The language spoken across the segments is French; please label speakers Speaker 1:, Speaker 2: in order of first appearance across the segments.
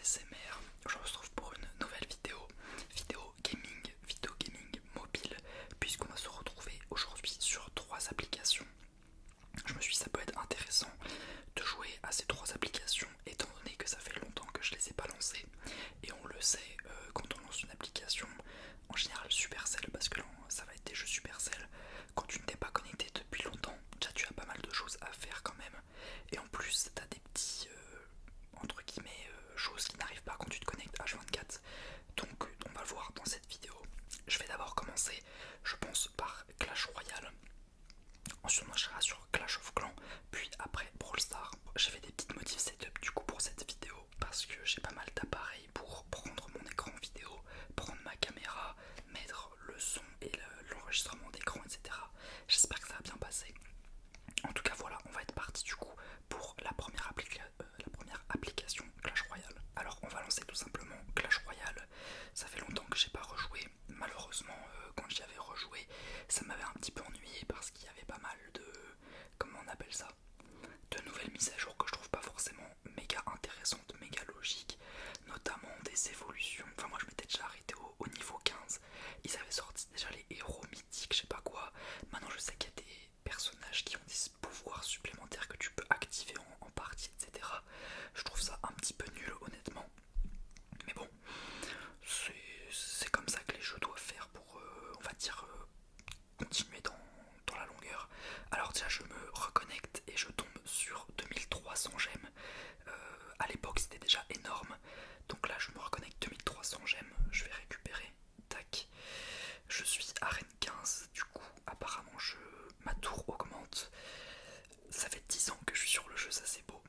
Speaker 1: d'ASMR. Je vous retrouve pour une nouvelle vidéo gaming mobile, puisqu'on va se retrouver aujourd'hui sur 3 applications. Je me suis dit ça peut être intéressant de jouer à ces 3 applications, étant donné que ça fait longtemps que je les ai pas lancées. Et on le sait, quand on lance une application, en général Supercell, parce que là ça va être des jeux Supercell, quand tu ne t'es pas connecté depuis longtemps, déjà tu as pas mal de choses à faire quand même. Et en plus t'as des petits entre guillemets choses qui n'arrivent pas quand tu te connectes H24. Donc on va le voir dans cette vidéo. Je vais d'abord commencer, je pense, par Clash Royale. Ensuite on enchaînera sur Clash of Clans, puis après Brawl Stars. J'ai fait des petites modifs setup du coup pour cette vidéo, parce que j'ai pas mal d'appareils pour prendre mon écran vidéo, prendre ma caméra, mettre le son et l'enregistrement d'écran, etc. J'espère que ça va bien passer. En tout cas voilà, on va être parti du coup pour la première application Clash Royale. Alors on va lancer tout simplement Clash Royale. Ça fait longtemps que j'ai pas rejoué. Malheureusement quand j'y avais rejoué, ça m'avait un petit peu ennuyé parce qu'il y avait pas mal de, comment on appelle ça, de nouvelles mises à jour que je trouve pas forcément méga intéressantes, méga logiques, notamment des évolutions. Enfin moi je m'étais déjà arrêté au niveau 15. Ils avaient sorti déjà les héros mythiques, je sais pas quoi. Maintenant je sais qu'il y a des personnages qui ont des pouvoirs supplémentaires que tu peux activer en partie, etc. Je trouve ça un petit peu nul honnêtement. Mais bon, c'est comme ça que les jeux doivent faire pour, on va dire, continuer dans la longueur. Alors déjà je me reconnecte et je tombe sur 2300 gemmes. À l'époque c'était déjà énorme. Donc là je me reconnecte 2300 gemmes, je vais récupérer. Tac. Je suis arène 15, du coup apparemment ma tour augmente. Ça fait 10 ans que je suis sur le jeu, ça c'est beau.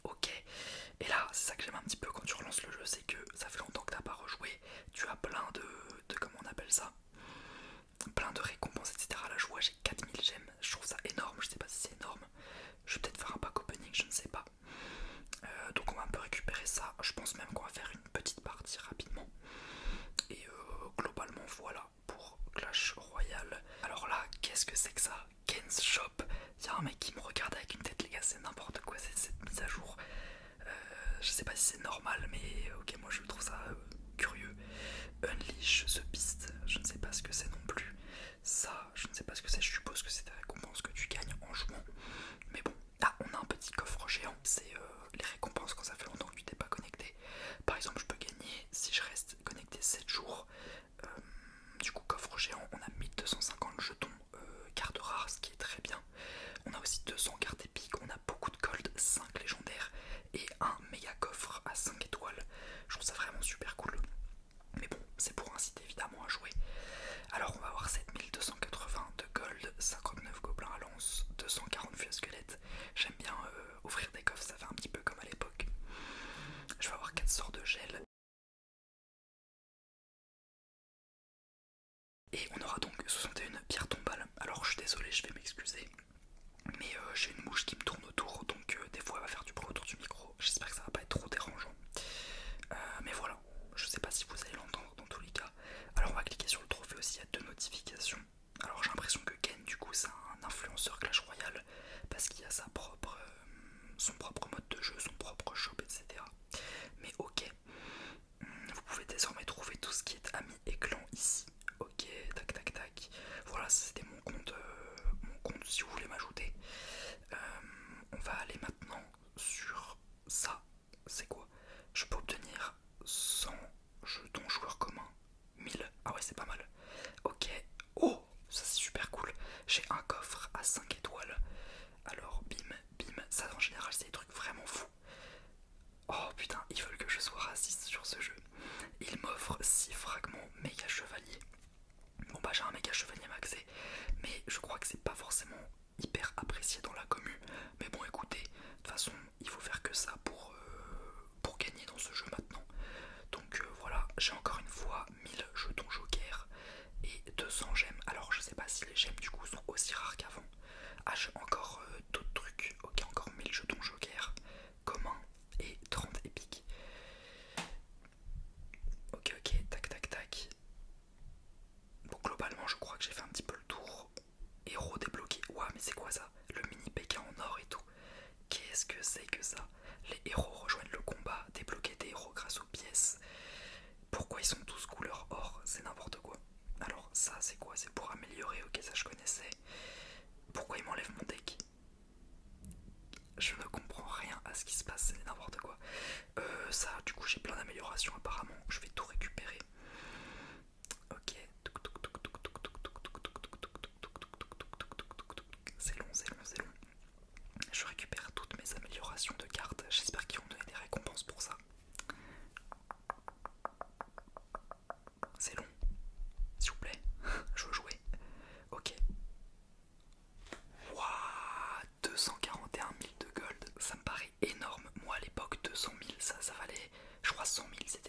Speaker 1: Ok, et là c'est ça que j'aime un petit peu quand tu relances le jeu, c'est que ça fait longtemps que t'as pas rejoué. Tu as plein de comment on appelle ça, plein de récompenses, etc. Là je vois j'ai 4000 gemmes, je trouve ça énorme, je sais pas si c'est énorme. Je vais peut-être faire un pack opening, je ne sais pas. Donc on va un peu récupérer ça, je pense même qu'on va faire une petite partie rapidement. Et globalement voilà pour Clash Royale. Alors là, qu'est-ce que c'est que ça? Ken's Shop. Il y a un mec qui me regarde avec une tête, les gars, c'est n'importe quoi cette mise à jour. Je sais pas si c'est normal, mais ok, moi je trouve ça curieux. Unleash the Beast, je ne sais pas ce que c'est non plus. Ça, je ne sais pas ce que c'est, je suppose que c'est des récompenses que tu gagnes en jouant. Mais bon, ah, on a un petit coffre géant, c'est les récompenses quand ça fait longtemps que tu t'es pas connecté. Par exemple, je peux gagner, si je reste connecté 7 jours, du coup coffre géant, on a 1250 jetons cartes rares, ce qui est très bien. On a aussi 200 cartes épiques, on a beaucoup de gold, 5 légendaires et un méga coffre à 5 étoiles. Je trouve ça vraiment super cool. Mais bon, c'est pour inciter évidemment à jouer. Alors on va avoir 7280 de gold, 59 gobelins à lance, 240 vieux squelettes. J'aime bien ouvrir des coffres, ça fait un petit peu comme à l'époque. Je vais avoir 4 sorts de gel. Et on aura donc 61 pierres tombales. Alors je suis désolé, je vais m'excuser. Mais j'ai une mouche qui me tourne autour, donc des fois elle va faire du bruit autour du micro. J'espère que ça va pas être trop dérangeant. Mais voilà, je sais pas si vous allez l'entendre dans tous les cas. Alors on va cliquer sur le trophée aussi, il y a 2 notifications. Alors j'ai l'impression que Ken du coup c'est un influenceur Clash Royale parce qu'il a son propre mode de jeu, son propre shop, etc. Mais ok, vous pouvez désormais trouver tout ce qui est amis et clan ici. Ok, tac tac tac. Voilà, c'était mon compte si vous voulez m'ajouter. On va aller maintenant sur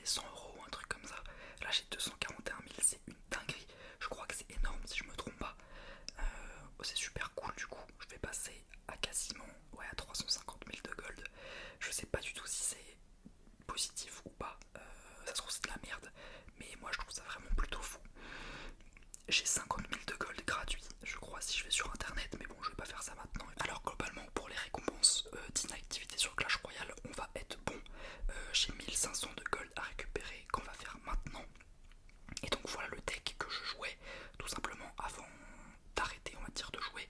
Speaker 1: 100 € ou un truc comme ça. Là j'ai 241 000, c'est une dinguerie. Je crois que c'est énorme si je me trompe pas. C'est super cool du coup. Je vais passer à quasiment à 350 000 de gold. Je sais pas du tout si c'est positif ou pas. Ça se trouve c'est de la merde. Mais moi je trouve ça vraiment plutôt fou. J'ai 50 000 de gold gratuit, je crois, si je vais sur internet, mais bon, je vais pas faire ça maintenant. Alors, globalement, pour les récompenses d'inactivité sur Clash Royale, on va être bon. J'ai 1500 de gold à récupérer qu'on va faire maintenant. Et donc, voilà le deck que je jouais tout simplement avant d'arrêter, on va dire, de jouer.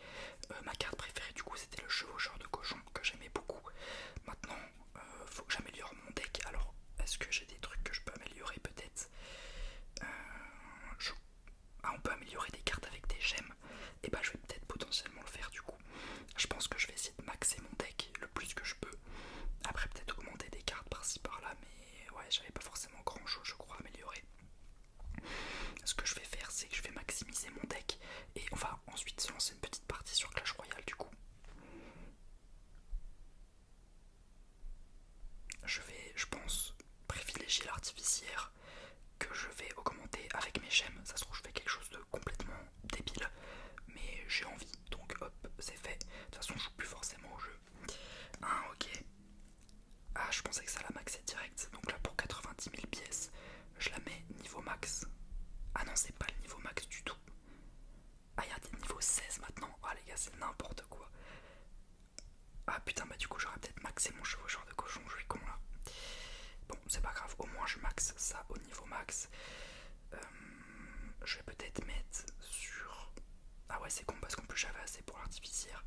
Speaker 1: Ma carte préférée, du coup, c'était le chevaucheur de cochon que j'aimais beaucoup. Maintenant, faut que j'améliore mon deck. Alors, est-ce que j'ai des trucs que je peux améliorer peut-être? On peut améliorer des cartes avec des gemmes, et bah je vais peut-être potentiellement le faire du coup. Je pense que je vais essayer de maxer mon deck le plus que je peux. Après peut-être augmenter des cartes par-ci par-là, mais ouais, j'avais pas forcément grand-chose je crois à améliorer. Ce que je vais faire, c'est que je vais maximiser mon deck et on va ensuite se lancer une petite partie sur Clash Royale du coup. Je vais, je pense, privilégier l'artificière que je vais augmenter avec mes gemmes. Ça se trouve je fais quelque chose de complètement débile, mais j'ai envie, donc hop, c'est fait. De toute façon je joue plus forcément au jeu. Ah ok. Ah je pensais que ça la maxait direct. Donc là pour 90 000 pièces, je la mets niveau max. Ah non c'est pas le niveau max du tout. Ah il y a des niveaux 16 maintenant. Ah les gars c'est n'importe quoi. Ah putain bah du coup j'aurais peut-être maxé mon chevaucheur de cochon, je suis con là. Bon c'est pas grave, au moins je max ça au niveau max. Je vais peut-être mettre sur... Ah ouais c'est con parce qu'en plus j'avais assez pour l'artificière.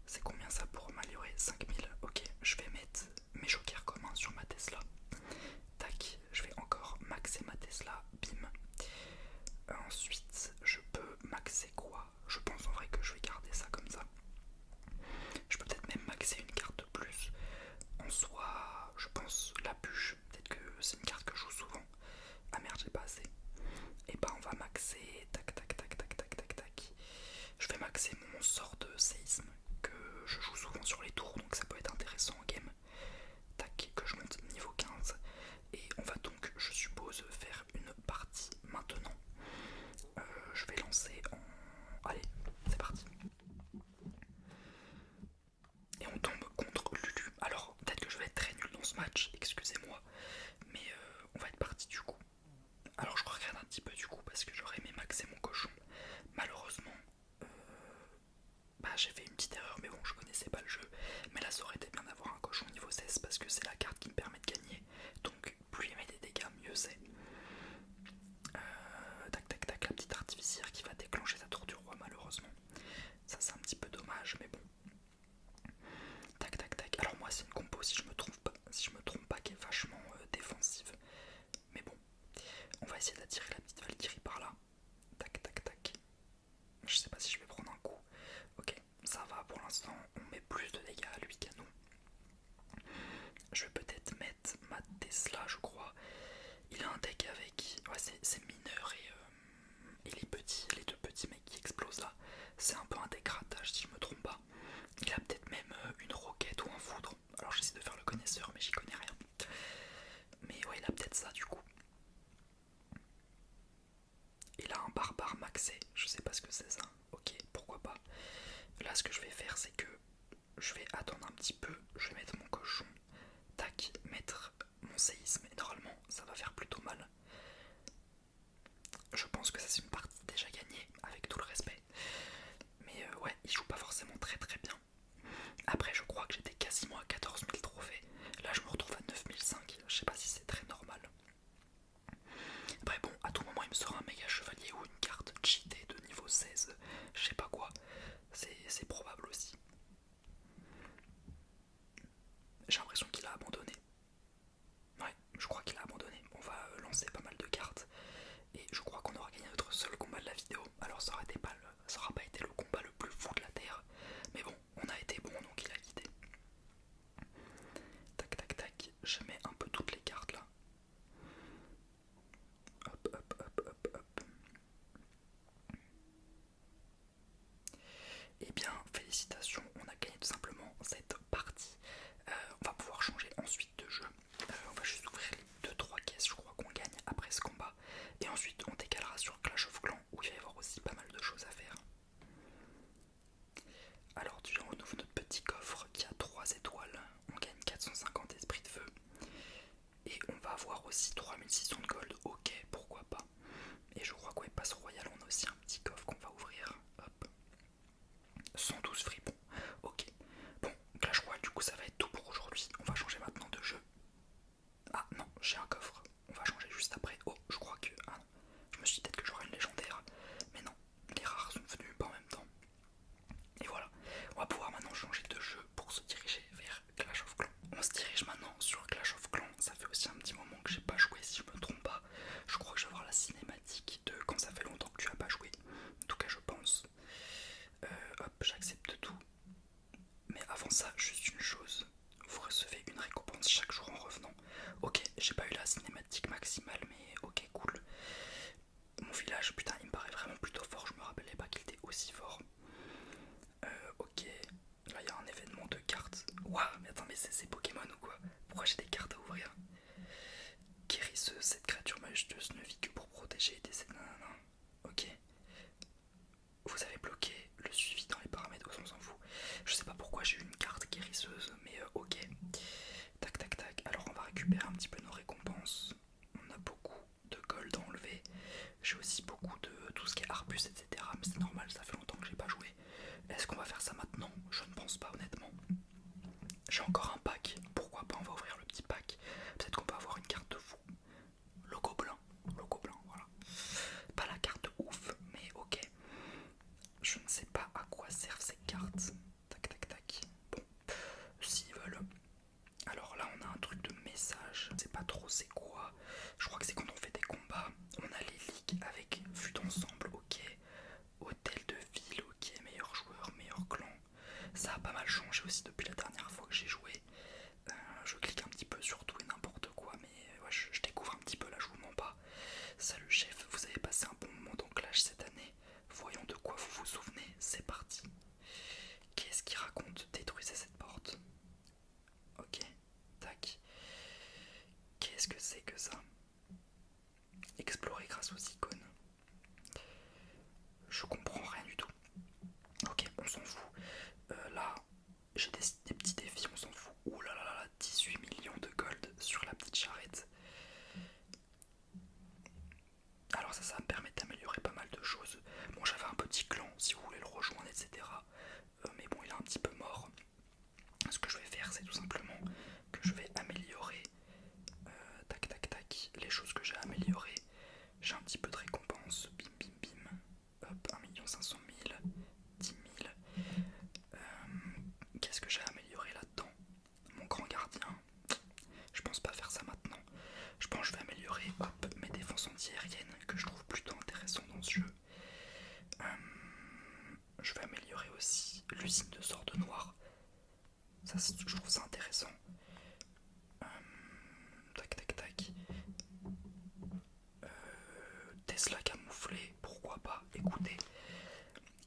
Speaker 1: C'est combien ça pour améliorer? 5000. Ok, je vais mettre mes jokers communs sur ma Tesla. Tac, je vais encore maxer ma Tesla. Bim. Ensuite, je peux maxer quoi? Je pense en vrai que je vais garder ça comme ça. Je peux peut-être même maxer une carte de plus. En soi, je pense la bûche. Peut-être que c'est une carte que je joue souvent. Ah merde, j'ai pas assez. Et bah on va maxer. Tac, tac, tac, tac, tac, tac, tac. Je vais maxer mon sort de séisme que je joue souvent sur les tours, donc ça peut être intéressant en game. Tac, que je monte niveau 15. Et on va donc, je suppose, faire une partie maintenant. Je vais lancer en... Allez, c'est parti. Et on tombe contre Lulu. Alors, peut-être que je vais être très nul dans ce match, excusez-moi. Mais on va être parti du coup. Alors je regrette un petit peu du coup parce que j'aurais aimé maxer mon cochon. Malheureusement, j'ai fait une petite erreur, mais bon, je connaissais pas le jeu. Mais là, ça aurait été bien d'avoir un cochon niveau 16 parce que c'est la carte qui me permet de gagner. Donc, plus il met des dégâts, mieux c'est. Tac, tac, tac, la petite artificière qui va déclencher sa tour du roi, malheureusement. Ça, c'est un petit peu dommage, mais bon. Tac, tac, tac. Alors, moi, c'est une compo, si je me trompe pas, qui est vachement défensive. Mais bon, on va essayer d'attirer la petite Valkyrie par là. Tac, tac, tac. Je sais pas si je vais prendre un coup. Ok, ça va pour l'instant, on met plus de dégâts à lui qu'à nous. Je vais peut-être mettre ma Tesla, je crois. Il a un deck avec... Ouais, c'est mineur et les petits, les deux petits mecs qui explosent là. C'est un peu un deck ratage si je me trompe pas. Il a peut-être même une roquette ou un foudre. Alors j'essaie de faire le connaisseur mais j'y connais rien. Mais ouais, il a peut-être ça du coup. Il a un barbare maxé, je sais pas ce que c'est ça. Ok, pourquoi pas. Là ce que je vais faire c'est que je vais attendre un petit peu, je vais mettre mon cochon, tac, mettre mon séisme et normalement ça va faire plutôt mal. Je pense que ça c'est une partie déjà gagnée avec tout le respect. Mais ouais, il joue pas forcément très très bien. Après je crois que j'étais quasiment à 14 000 trophées. Là je me retrouve à 9 500, je sais pas si c'est très normal. Après bon, à tout moment il me sera un méga chevalier ou une carte cheatée de niveau 16, je sais pas quoi, c'est probable aussi. aussi 3600 de gold, ok, pourquoi pas. Et je crois qu'au passe royal, on a aussi un petit coffre qu'on va ouvrir. Hop. 112 fripons, ok. Bon, Clash Royale, du coup, ça va être tout pour aujourd'hui. On va changer maintenant de jeu. Ah non, j'ai un coffre. On va changer juste après. Oh, je crois que... Ah non, je me suis dit peut-être que j'aurais une légendaire. Mais non, les rares sont venus pas en même temps. Et voilà, on va pouvoir maintenant changer de jeu pour se diriger vers Clash of Clans. On se dirige maintenant sur Clash of Clans. Ça fait aussi un petit moment que j'ai pas joué, si je me trompe pas. Je crois que je vais voir la cinématique de quand ça fait longtemps que tu as pas joué. En tout cas, je pense. Hop, j'accepte tout. Mais avant ça, juste une chose. Vous recevez une récompense chaque jour en revenant. Ok, j'ai pas eu la cinématique maximale, mais ok, cool. Mon village, putain, il me paraît vraiment plutôt fort. Je me rappelais pas qu'il était aussi fort. Ok, là il y a un événement de cartes. Waouh, mais attends, mais c'est Pokémon ou quoi? Pourquoi j'ai des cartes à ouvrir? Guérisseuse, cette créature majestueuse ne vit que pour protéger et décès. Nanana. Ok. Vous avez bloqué le suivi dans les paramètres, on s'en fout. Je sais pas pourquoi j'ai eu une carte guérisseuse, mais ok. Tac tac tac, alors on va récupérer un petit peu nos récompenses. On a beaucoup de gold à enlever. J'ai aussi beaucoup de tout ce qui est Arpus, etc. Mais c'est normal, ça fait longtemps que j'ai pas joué. Est-ce qu'on va faire ça maintenant? Je ne pense pas honnêtement. J'ai encore un pack, pourquoi pas, on va ouvrir le petit pack. Peut-être qu'on peut avoir une carte de fou. Logo blanc, voilà. Pas la carte ouf, mais ok. Je ne sais pas à quoi servent ces cartes. Tac tac tac. Bon, s'ils veulent. Alors là on a un truc de message, je sais pas trop c'est quoi. Je crois que c'est quand on fait des combats. On a les ligues avec vue d'ensemble, ok. Hôtel de ville, ok. Meilleur joueur, meilleur clan. Ça a pas mal changé aussi depuis la dernière fois que j'ai joué. Je clique un petit peu sur tout et n'importe quoi, mais ouais, je découvre un petit peu là, je vous mens pas. Salut chef, vous avez passé un bon moment dans Clash cette année. Voyons de quoi vous vous souvenez, c'est parti. Qu'est-ce qui raconte? Détruisez cette porte. Ok, tac. Qu'est-ce que c'est que ça? Explorer grâce aux icônes. Je comprends rien du tout. Ok, on s'en fout. Là, j'ai des petits défis, on s'en fout. Ouh là là là, 18 millions de gold sur la petite charrette. Alors ça va me permettre d'améliorer pas mal de choses. Bon, j'avais un petit clan, si vous voulez le rejoindre, etc. Mais bon, il est un petit peu mort. Ce que je vais faire, c'est tout simplement que je vais améliorer tac tac tac les choses que j'ai améliorées. J'ai un petit peu de récompense. Bim bim bim. Hop, 1 500 000, 10 000. Qu'est-ce que j'ai amélioré là-dedans? Mon grand gardien. Je pense pas faire ça maintenant. Je pense que je vais améliorer hop, mes défenses anti-aériennes que je trouve plutôt intéressant dans ce jeu. Je vais améliorer aussi l'usine de sorts de noir. Ça, je trouve ça intéressant. Tac tac tac. Tesla camouflé, pourquoi pas, écoutez.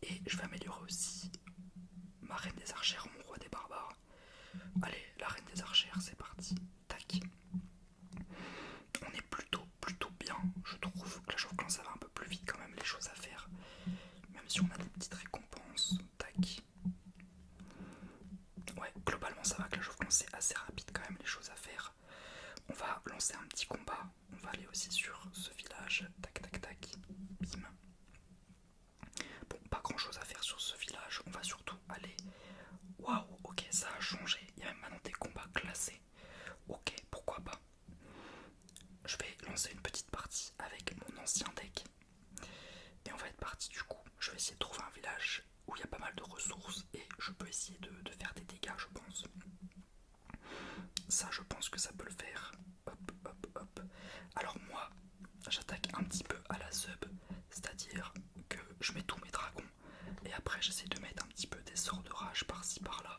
Speaker 1: Et je vais améliorer aussi ma reine des archères, mon roi des barbares. Allez, la reine des archères, c'est parti. Tac. On est plutôt bien, je trouve. Clash of Clans, ça va un peu plus vite quand même, les choses à faire. Même si on a des petites récompenses. Tac. Ouais, globalement ça va, Clash of Clans, c'est assez rapide quand même, les choses à faire. On va lancer un petit combat. On va aller aussi sur ce village. Tac tac tac. Bim. Bon, pas grand chose à faire sur ce village. On va surtout aller. Waouh, ok, ça a changé. Il y a même maintenant des combats classés. Ok, pourquoi pas. Je vais lancer une petite partie avec mon ancien deck. Et on va être parti du coup. Je vais essayer de trouver un village où il y a pas mal de ressources. Et je peux essayer de faire des dégâts, je pense. Ça, je pense que ça peut le faire. Hop, hop, hop. Alors moi, j'attaque un petit peu à la sub. C'est-à-dire que je mets tous mes dragons. Et après, j'essaie de mettre un petit peu des sorts de rage par-ci, par-là.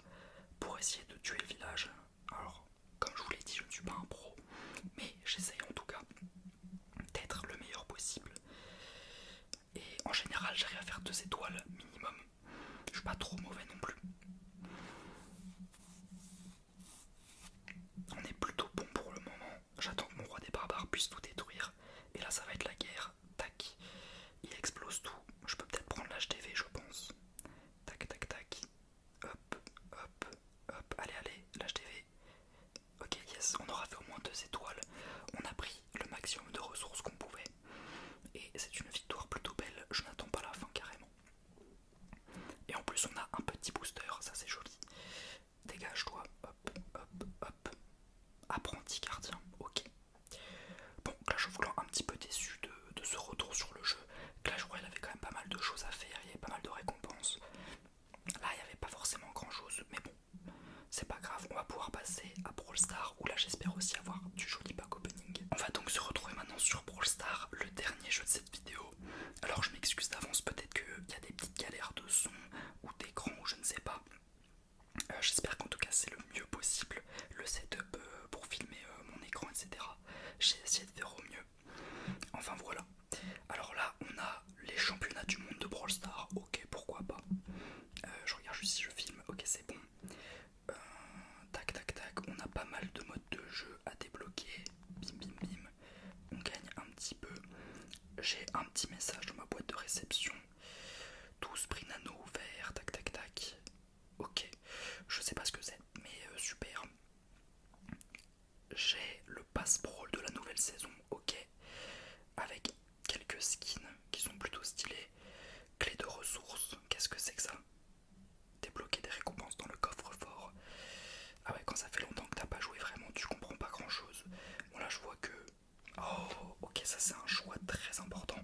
Speaker 1: Pour essayer de tuer le village. Alors, comme je vous l'ai dit, je ne suis pas un pro. Mais j'essaye en tout cas d'être le meilleur possible. Et en général, j'arrive à faire 2 étoiles minimum. Je suis pas trop mauvais non plus. On est plutôt bon pour le moment. J'attends que mon roi des barbares puisse tout détruire. Et là, ça va être la guerre. Tac. Il explose tout. Je peux peut-être prendre l'HDV, je pense. Tac, tac, tac. Hop, hop, hop. Allez, allez, l'HDV. a fait au moins 2 étoiles. On a pris le maximum de ressources qu'on pouvait. Et c'est une victoire plutôt belle, je n'attends pas la fin carrément. Et en plus on a un petit booster, ça c'est joli. Dégage-toi, hop, hop, hop. Apprenti gardien, ok. Bon, Clash of Clans un petit peu déçu de ce retour sur le jeu. Clash Royale avait quand même pas mal de choses à faire, il y avait pas mal de récompenses. Là il n'y avait pas forcément grand chose, mais bon, c'est pas grave, on va pouvoir passer à Brawl Stars où là j'espère aussi avoir du joli pack opening. On va donc se retrouver maintenant sur Brawl Stars, le dernier jeu de cette vidéo. Alors je m'excuse d'avance, peut-être qu'il y a des petites galères de son ou d'écran ou je ne sais pas. J'espère qu'en tout cas c'est le mieux possible le setup pour filmer mon écran, etc. J'ai essayé de faire au mieux. Enfin voilà. Alors là on a les championnats du monde de Brawl Stars. Ok, pourquoi pas. Je regarde juste si je filme. Ok, c'est bon. Tac tac tac. On a pas mal de modes de jeu à débloquer. Bim bim bim. On gagne un petit peu. J'ai un petit message dans ma boîte de réception. 12 prix nano vert. Tac tac tac. Ok. Je sais pas ce que c'est, mais super. J'ai le pass brawl de la nouvelle saison, ok, avec quelques skins qui sont plutôt stylés. Clé de ressources, qu'est-ce que c'est que ça? Débloquer des récompenses dans le coffre-fort. Ah ouais, quand ça fait longtemps que t'as pas joué vraiment, tu comprends pas grand-chose. Bon là je vois que... Oh, ok, ça c'est un choix très important.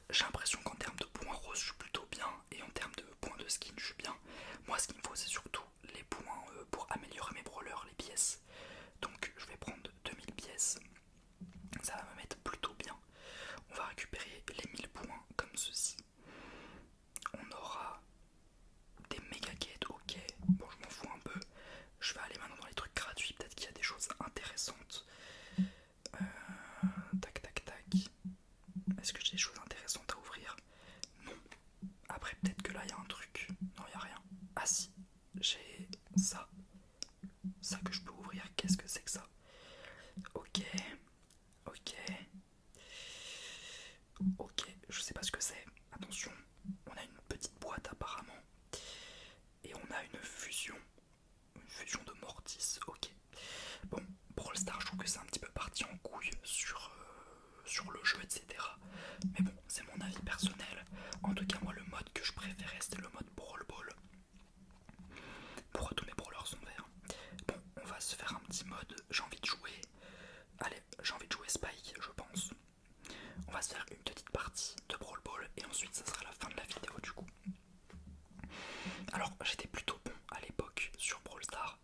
Speaker 1: J'ai l'impression qu'en termes de points roses je suis plutôt bien, et en termes de points de skin je suis bien. Moi ce qu'il me faut c'est surtout les points pour améliorer mes brawlers, les pièces. Donc je vais prendre 2000 pièces, ça va me mettre plutôt bien. On va récupérer les 1000 points comme ceci. On aura des méga quêtes, ok. Bon je m'en fous un peu. Je vais aller maintenant dans les trucs gratuits, peut-être qu'il y a des choses intéressantes. Tac tac tac. Est-ce que j'ai des choses intéressantes à ouvrir? Non. Après peut-être que là il y a un truc. Non, il n'y a rien. Ah si, j'ai ça. Ça que je peux ouvrir, qu'est-ce que c'est que ça? Ok. Ok. Ok, je sais pas ce que c'est. Attention, on a une petite boîte apparemment. Et on a une fusion. Une fusion de Mortis, ok. Bon, Brawl Stars, je trouve que c'est un petit peu parti en couille sur le jeu, etc. Mais bon, c'est mon avis personnel. En tout cas, moi, le mode que je préférais, c'était le mode Brawl Ball. Pour tous mes brawlers sont verts. Bon, on va se faire un petit mode. J'ai envie de jouer. Allez, j'ai envie de jouer Spike, je pense. On va se faire une petite partie de Brawl Ball et ensuite ça sera la fin de la vidéo du coup. Alors j'étais plutôt bon à l'époque sur Brawl Stars.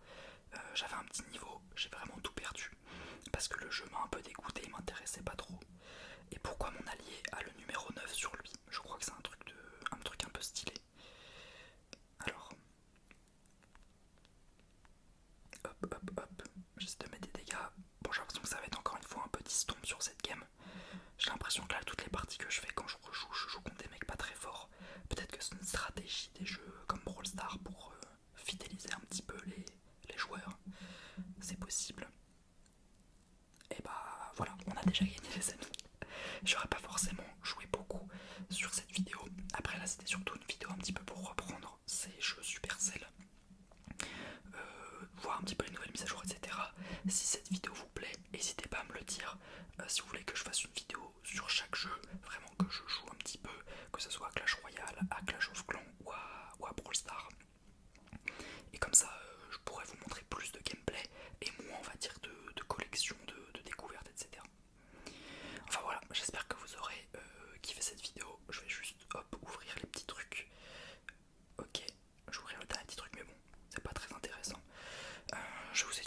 Speaker 1: J'avais un petit niveau, j'ai vraiment tout perdu. Parce que le jeu m'a un peu dégoûté, il m'intéressait pas trop. Et pourquoi mon allié a le numéro 9 sur lui? Je crois que c'est un truc un peu stylé. Alors... Hop hop hop, j'essaie de mettre des dégâts. Bon, j'ai l'impression que ça va être encore une fois un petit stomp sur cette game. J'ai l'impression que là, toutes les parties que je fais quand je joue contre des mecs pas très forts. Peut-être que c'est une stratégie des jeux comme Brawl Stars pour fidéliser un petit peu les joueurs. C'est possible. Et bah voilà, on a déjà gagné les amis. J'aurais pas forcément joué beaucoup sur cette vidéo. Après là, c'était surtout une vidéo un petit peu pour reprendre ces jeux Supercell. Voir un petit peu les nouvelles mises à jour, etc. Si cette vidéo vous plaît, n'hésitez pas à me le dire. Si vous voulez que je fasse une vidéo sur chaque jeu, vraiment que je joue un petit peu, que ce soit à Clash Royale, à Clash of Clans ou à Brawl Stars. Et comme ça, je pourrais vous montrer plus de gameplay et moins, on va dire, de collection, de découvertes, etc. Enfin voilà, j'espère que vous aurez kiffé cette vidéo. Je vais juste hop ouvrir les petits trucs. Ok, je vais ouvrir le dernier petit truc, mais bon, c'est pas très intéressant. Je vous ai